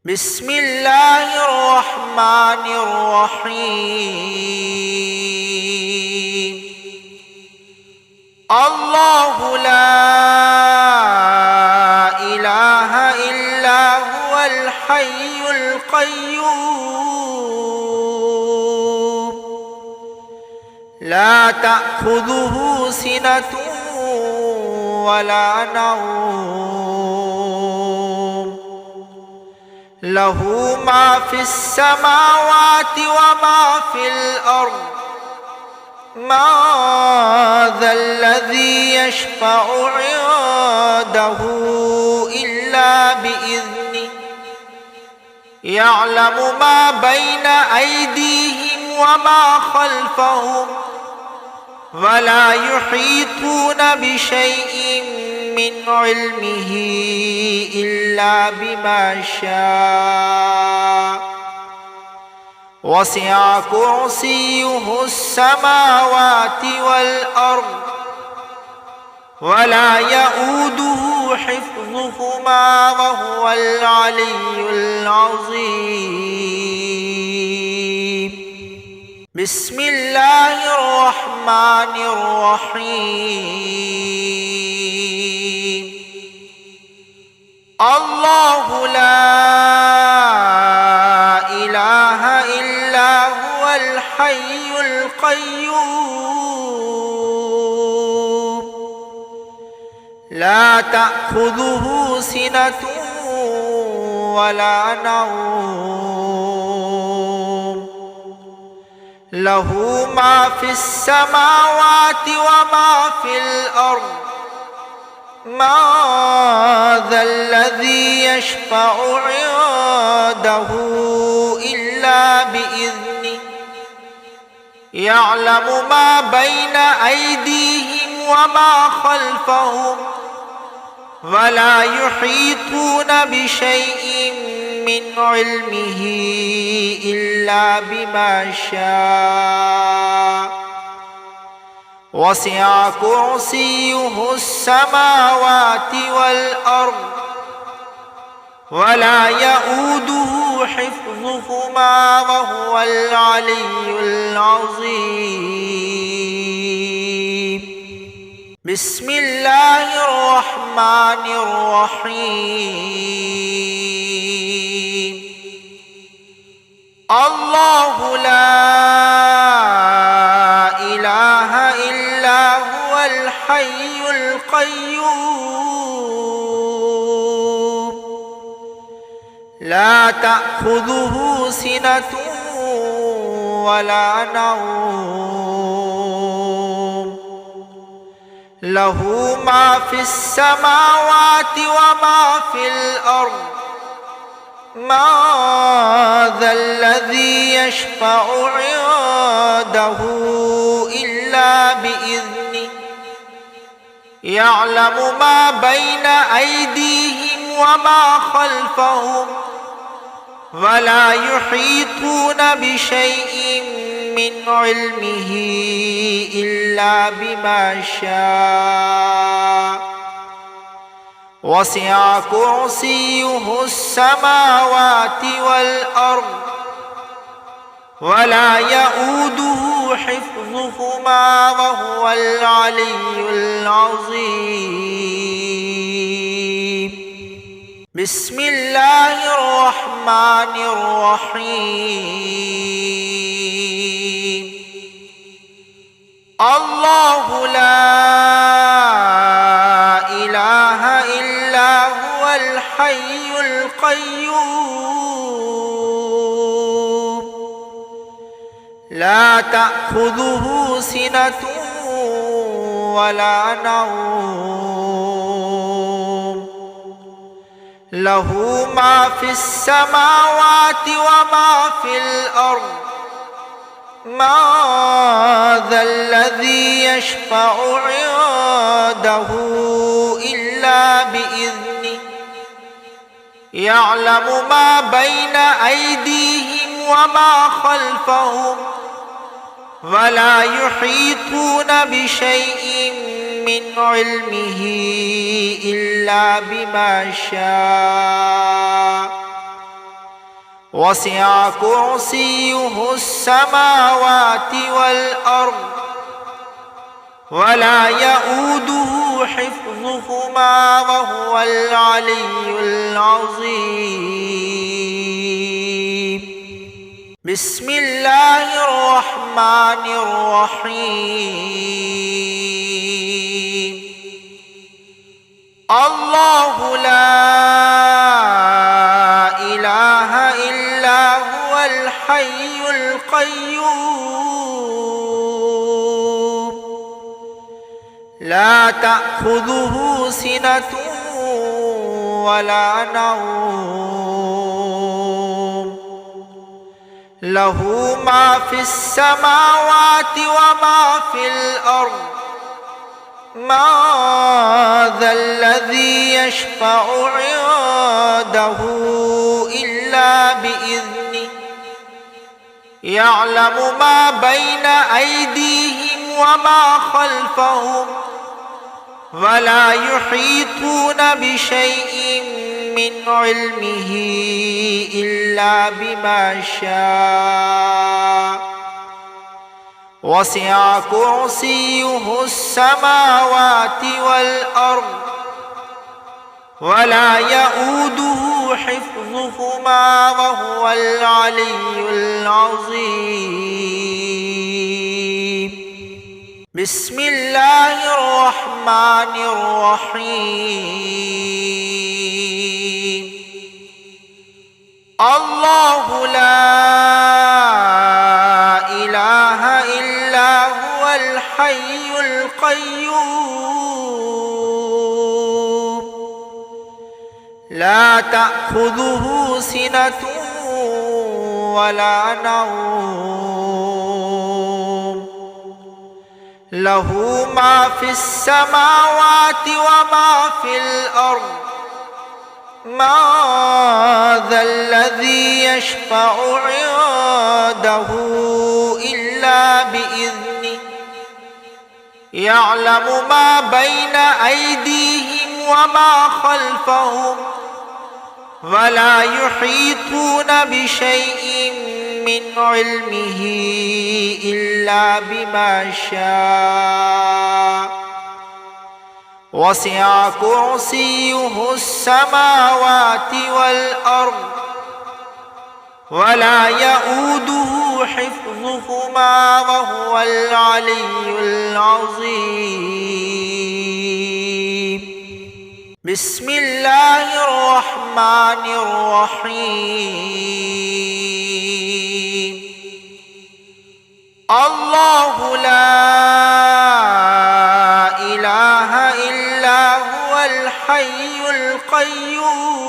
بسم الله الرحمن الرحيم. الله لا إله إلا هو الحي القيوم لا تأخذه سنة ولا نوم له ما في السماوات وما في الأرض ما ذا الذي يشفع عنده إلا بإذنه يعلم ما بين أيديهم وما خلفهم ولا يحيطون بشيء من علمه إلا بما شاء وسع كرسيه السماوات والأرض ولا يؤوده حفظهما وهو العلي العظيم. بسم الله الرحمن الرحيم. الله لا إله إلا هو الحي القيوم لا تأخذه سنة ولا نوم له ما في السماوات وما في الأرض ما ذا الذي يشفع عنده إلا بإذنه يعلم ما بين أيديهم وما خلفهم ولا يحيطون بشيء من علمه إلا بما شاء وسع كرسيه السماوات والأرض ولا يؤوده حفظهما وهو العلي العظيم. بسم الله الرحمن الرحيم. الله لا إله إلا هو الحي القيوم لا تأخذه سنة ولا نوم له ما في السماوات وما في الأرض ما ذا الذي يشفع عنده إلا بإذنه يعلم ما بين أيديهم وما خلفهم ولا يحيطون بشيء من علمه إلا بما شاء وسع كرسيه السماوات والأرض ولا يؤوده حفظهما وهو العلي العظيم. بسم الله الرحمن الرحيم. الله لا إله إلا هو الحي القيوم لا تأخذه سنة ولا نوم له ما في السماوات وما في الأرض ما ذا الذي يشفع عنده إلا بإذنه يعلم ما بين أيديهم وما خلفهم ولا يحيطون بشيء من علمه إلا بما شاء وسع كرسيه السماوات والأرض ولا يؤوده حفظهما وهو العلي العظيم. بسم الله الرحمن الرحيم. الله لا إله إلا هو الحي القيوم لا تأخذه سنة ولا نوم له ما في السماوات وما في الأرض ما ذا الذي يشفع عنده إلا بإذنه يعلم ما بين أيديهم وما خلفهم ولا يحيطون بشيء من علمه إلا بما شاء وسع كرسيه السماوات والأرض ولا يؤوده حفظهما وهو العلي العظيم. بسم الله الرحمن الرحيم. الله لا إله إلا هو الحي القيوم لا تأخذه سنة ولا نوم له ما في السماوات وما في الأرض ما ذا الذي يشفع عنده إلا بإذنه يعلم ما بين أيديهم وما خلفهم ولا يحيطون بشيء من علمه إلا بما شاء وسع كرسيه السماوات والأرض ولا يؤوده حفظهما وهو العلي العظيم. بسم الله الرحمن الرحيم. الله لا إله إلا هو الحي القيوم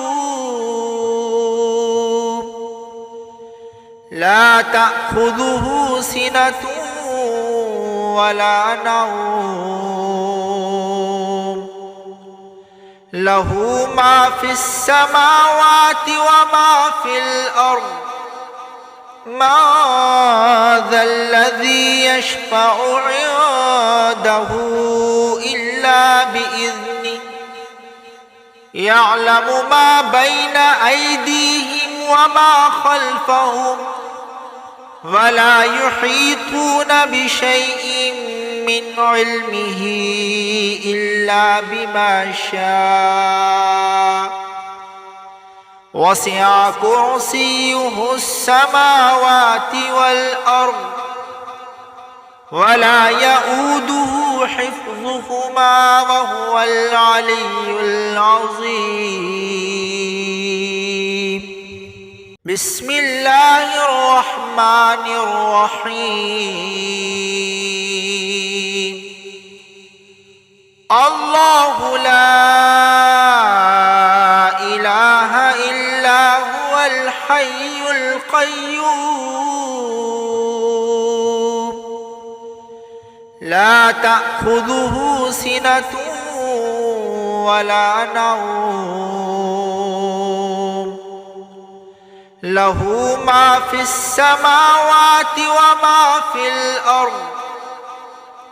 لا تأخذه سنة ولا نوم له ما في السماوات وما في الأرض ما ذا الذي يشفع عنده إلا بإذنه يعلم ما بين أيديهم وما خلفهم ولا يحيطون بشيء من علمه إلا بما شاء وسع كرسيه السماوات والأرض ولا يؤوده حفظهما وهو العلي العظيم. بسم الله الرحمن الرحيم. الله لا إله إلا هو الحي القيوم لا تأخذه سنة ولا نوم له ما في السماوات وما في الأرض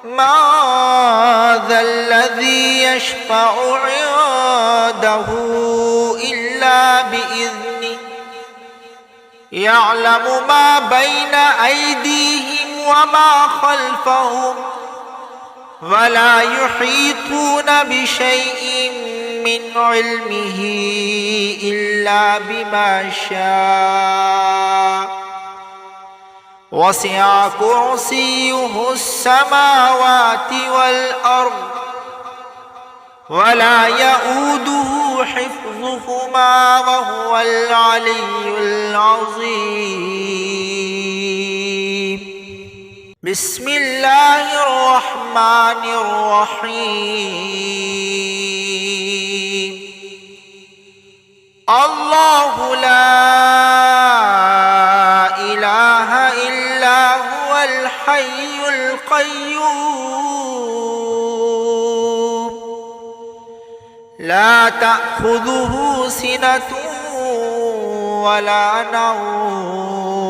ما ذا الذي يشفع عنده إلا بإذنه يعلم ما بين أيديهم وما خلفهم ولا يحيطون بشيء من علمه إلا بما شاء وسع كرسيه السماوات والأرض ولا يؤوده حفظهما وهو العلي العظيم. بسم الله الرحمن الرحيم. الله لا إله إلا هو الحي القيوم لا تأخذه سنة ولا نوم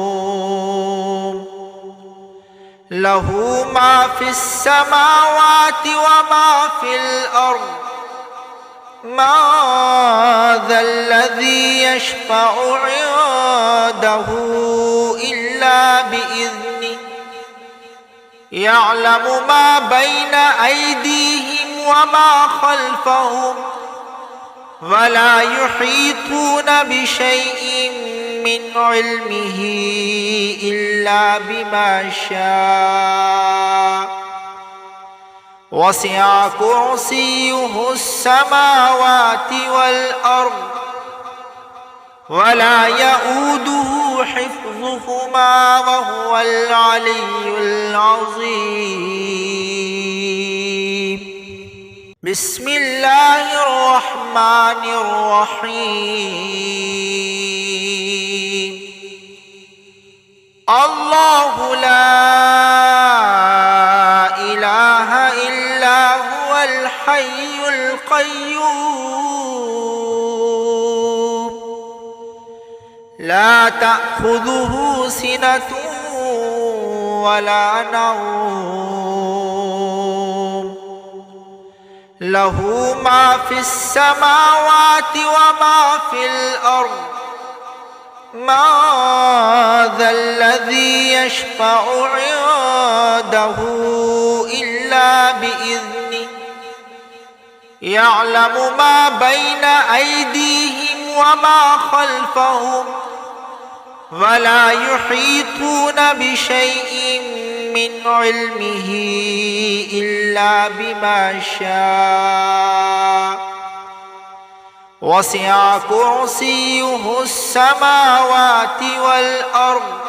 له ما في السماوات وما في الأرض ما ذا الذي يشفع عنده إلا بإذنه يعلم ما بين أيديهم وما خلفهم ولا يحيطون بشيء من علمه إلا بما شاء وسع كرسيه السماوات والأرض ولا يؤوده حفظهما وهو العلي العظيم. بسم الله الرحمن الرحيم. الله لا إله إلا هو الحي القيوم لا تأخذه سنة ولا نوم له ما في السماوات وما في الأرض ما ذا الذي يشفع عنده إلا بإذنه يعلم ما بين أيديهم وما خلفهم ولا يحيطون بشيء من علمه إلا بما شاء وسع كرسيه السماوات والأرض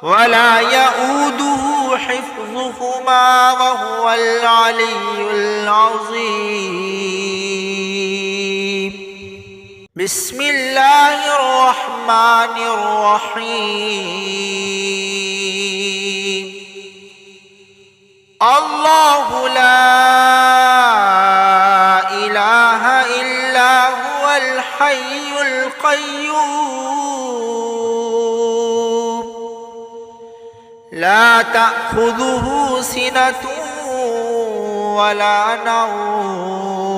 ولا يؤوده حفظهما وهو العلي العظيم. بسم الله الرحمن الرحيم. الله لا إله إلا هو الحي القيوم لا تأخذه سنة ولا نوم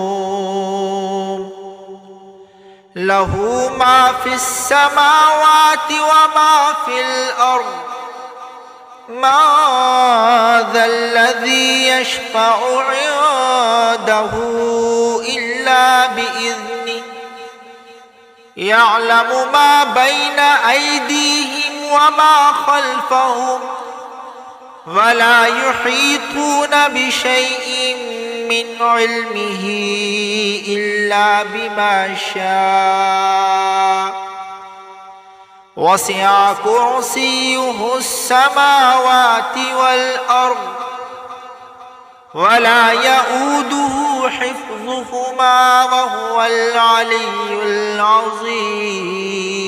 له ما في السماوات وما في الأرض ما ذا الذي يشفع عنده إلا بإذنه يعلم ما بين أيديهم وما خلفهم ولا يحيطون بشيء من علمه إلا بما شاء وسع كرسيه السماوات والأرض ولا يؤوده حفظهما وهو العلي العظيم.